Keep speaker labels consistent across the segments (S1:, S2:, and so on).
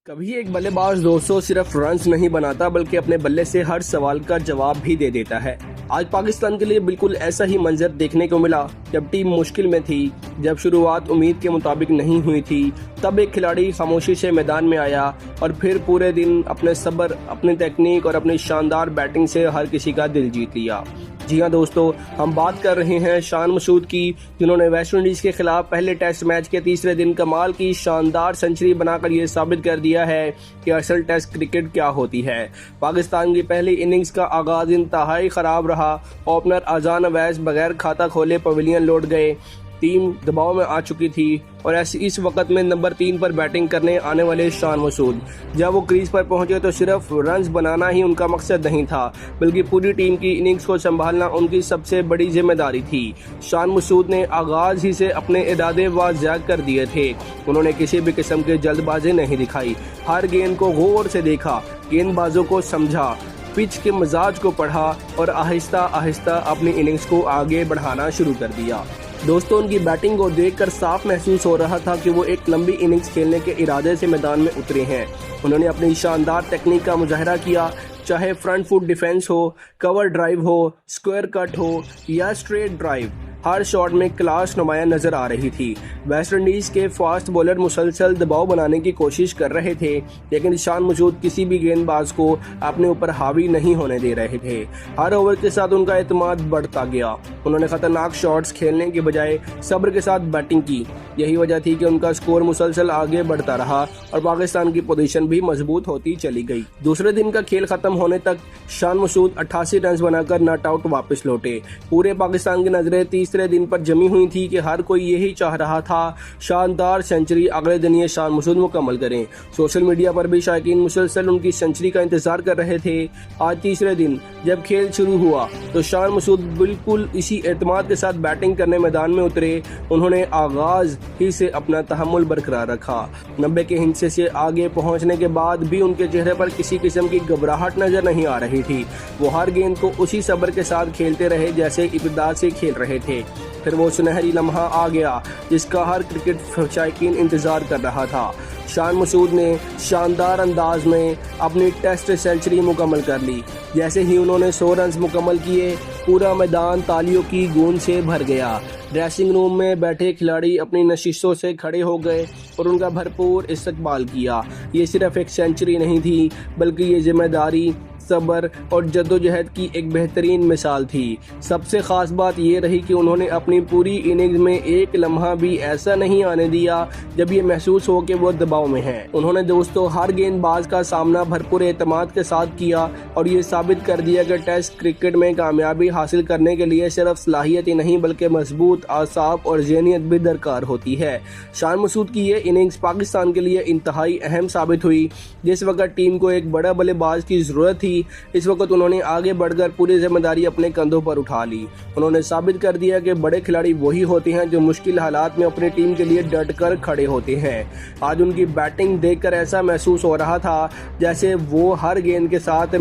S1: کبھی ایک بلے باز دوستوں صرف رنز نہیں بناتا بلکہ اپنے بلے سے ہر سوال کا جواب بھی دے دیتا ہے۔ آج پاکستان کے لیے بالکل ایسا ہی منظر دیکھنے کو ملا جب ٹیم مشکل میں تھی، جب شروعات امید کے مطابق نہیں ہوئی تھی، تب ایک کھلاڑی خاموشی سے میدان میں آیا اور پھر پورے دن اپنے صبر، اپنی تکنیک اور اپنی شاندار بیٹنگ سے ہر کسی کا دل جیت لیا۔ جی ہاں دوستو، ہم بات کر رہے ہیں شان مسعود کی، جنہوں نے ویسٹ انڈیز کے خلاف پہلے ٹیسٹ میچ کے تیسرے دن کمال کی شاندار سنچری بنا کر یہ ثابت کر دیا ہے کہ اصل ٹیسٹ کرکٹ کیا ہوتی ہے۔ پاکستان کی پہلی اننگز کا آغاز انتہائی خراب رہا۔ اوپنر اذان اویس بغیر کھاتا کھولے پویلین لوٹ گئے۔ ٹیم دباؤ میں آ چکی تھی اور اس وقت میں نمبر 3 پر بیٹنگ کرنے آنے والے شان مسعود جب وہ کریز پر پہنچے تو صرف رنز بنانا ہی ان کا مقصد نہیں تھا، بلکہ پوری ٹیم کی اننگز کو سنبھالنا ان کی سب سے بڑی ذمہ داری تھی۔ شان مسعود نے آغاز ہی سے اپنے ارادے واضح کر دیے تھے۔ انہوں نے کسی بھی قسم کی جلد بازی نہیں دکھائی، ہر گیند کو غور سے دیکھا، گیند بازوں کو سمجھا، پچ کے مزاج کو پڑھا اور آہستہ آہستہ اپنی اننگز کو آگے بڑھانا شروع کر دیا۔ دوستوں، ان کی بیٹنگ کو دیکھ کر صاف محسوس ہو رہا تھا کہ وہ ایک لمبی اننگز کھیلنے کے ارادے سے میدان میں اترے ہیں۔ انہوں نے اپنی شاندار ٹیکنیک کا مظاہرہ کیا، چاہے فرنٹ فٹ ڈیفنس ہو، کور ڈرائیو ہو، سکوئر کٹ ہو یا اسٹریٹ ڈرائیو، ہر شاٹ میں کلاس نمایاں نظر آ رہی تھی۔ ویسٹ انڈیز کے فاسٹ بولر مسلسل دباؤ بنانے کی کوشش کر رہے تھے، لیکن شان مسعود کسی بھی گیند باز کو اپنے اوپر حاوی نہیں ہونے دے رہے تھے۔ ہر اوور کے ساتھ ان کا اعتماد بڑھتا گیا۔ انہوں نے خطرناک شاٹس کھیلنے کے بجائے صبر کے ساتھ بیٹنگ کی۔ یہی وجہ تھی کہ ان کا سکور مسلسل آگے بڑھتا رہا اور پاکستان کی پوزیشن بھی مضبوط ہوتی چلی گئی۔ دوسرے دن کا کھیل ختم ہونے تک شان مسعود 88 رنز بنا کر ناٹ آؤٹ واپس لوٹے۔ پورے پاکستان کی نظریں تیسرے دن پر جمی ہوئی تھی کہ ہر کوئی یہی چاہ رہا تھا شاندار سنچری اگلے دن یہ شان مسعود مکمل کریں۔ سوشل میڈیا پر بھی شائقین مسلسل ان کی سنچری کا انتظار کر رہے تھے۔ آج تیسرے دن جب کھیل شروع ہوا تو شان مسعود بالکل اسی اعتماد کے ساتھ بیٹنگ کرنے میدان میں اترے۔ انہوں نے آغاز ہی سے اپنا تحمل برقرار رکھا۔ 90 کے ہندسے سے آگے پہنچنے کے بعد بھی ان کے چہرے پر کسی قسم کی گھبراہٹ نظر نہیں آ رہی تھی۔ وہ ہر گیند کو اسی صبر کے ساتھ کھیلتے رہے جیسے ابتدا سے کھیل رہے تھے۔ پھر وہ سنہری لمحہ آ گیا جس کا ہر کرکٹ شائقین انتظار کر رہا تھا۔ شان مسعود نے شاندار انداز میں اپنی ٹیسٹ سنچری مکمل کر لی۔ جیسے ہی انہوں نے 100 رنز مکمل کیے، پورا میدان تالیوں کی گونج سے بھر گیا۔ ڈریسنگ روم میں بیٹھے کھلاڑی اپنی نشستوں سے کھڑے ہو گئے اور ان کا بھرپور استقبال کیا۔ یہ صرف ایک سنچری نہیں تھی، بلکہ یہ ذمہ داری، صبر اور جدوجہد کی ایک بہترین مثال تھی۔ سب سے خاص بات یہ رہی کہ انہوں نے اپنی پوری اننگز میں ایک لمحہ بھی ایسا نہیں آنے دیا جب یہ محسوس ہو کہ وہ دباؤ میں ہیں۔ انہوں نے دوستوں ہر گیند باز کا سامنا بھرپور اعتماد کے ساتھ کیا اور یہ ثابت کر دیا کہ ٹیسٹ کرکٹ میں کامیابی حاصل کرنے کے لیے صرف صلاحیت ہی نہیں بلکہ مضبوط اعصاب اور ذہنیت بھی درکار ہوتی ہے۔ شان مسعود کی یہ اننگز پاکستان کے لیے انتہائی اہم ثابت ہوئی۔ جس وقت ٹیم کو ایک بڑا بلے باز کی ضرورت تھی، اس وقت انہوں نے آگے بڑھ کر پوری ذمہ داری اپنے کندھوں پر اٹھا لی۔ انہوں نے ثابت کر دیا کہ بڑے کھلاڑی وہی ہوتے ہیں جو مشکل حالات میں اپنی ٹیم کے لیے ڈٹ کر کھڑے ہوتے ہیں۔ آج ان کی بیٹنگ دیکھ کر ایسا محسوس ہو رہا تھا جیسے وہ ہر گیند کے ساتھ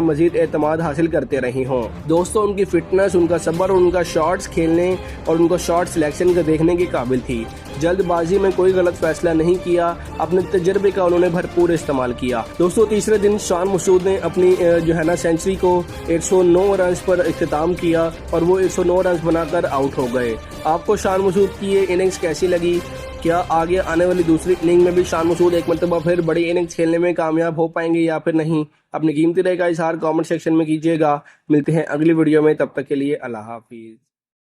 S1: مزید اعتماد حاصل کرتے رہے ہوں۔ دوستوں، ان کی فٹنس، ان کا صبر اور ان کا شاٹس کھیلنے اور ان کو شاٹ سلیکشن کا دیکھنے کے قابل تھی۔ جلد بازی میں کوئی غلط فیصلہ نہیں کیا، اپنے تجربے کا انہوں نے بھرپور استعمال کیا۔ دوستوں، تیسرے دن شان مسعود نے اپنی سنچری کو 109 رنز پر اختتام کیا اور وہ 109 رنز بنا کر آؤٹ ہو گئے۔ آپ کو شان مسعود کی یہ اننگز کیسی لگی؟ کیا آگے آنے والی دوسری اننگ میں بھی شان مسعود ایک مرتبہ پھر بڑی اننگز کھیلنے میں کامیاب ہو پائیں گے یا پھر نہیں؟ اپنی قیمتی رائے کا اظہار کامنٹ سیکشن میں کیجیے گا۔ ملتے ہیں اگلی ویڈیو میں، تب تک کے لیے اللہ حافظ۔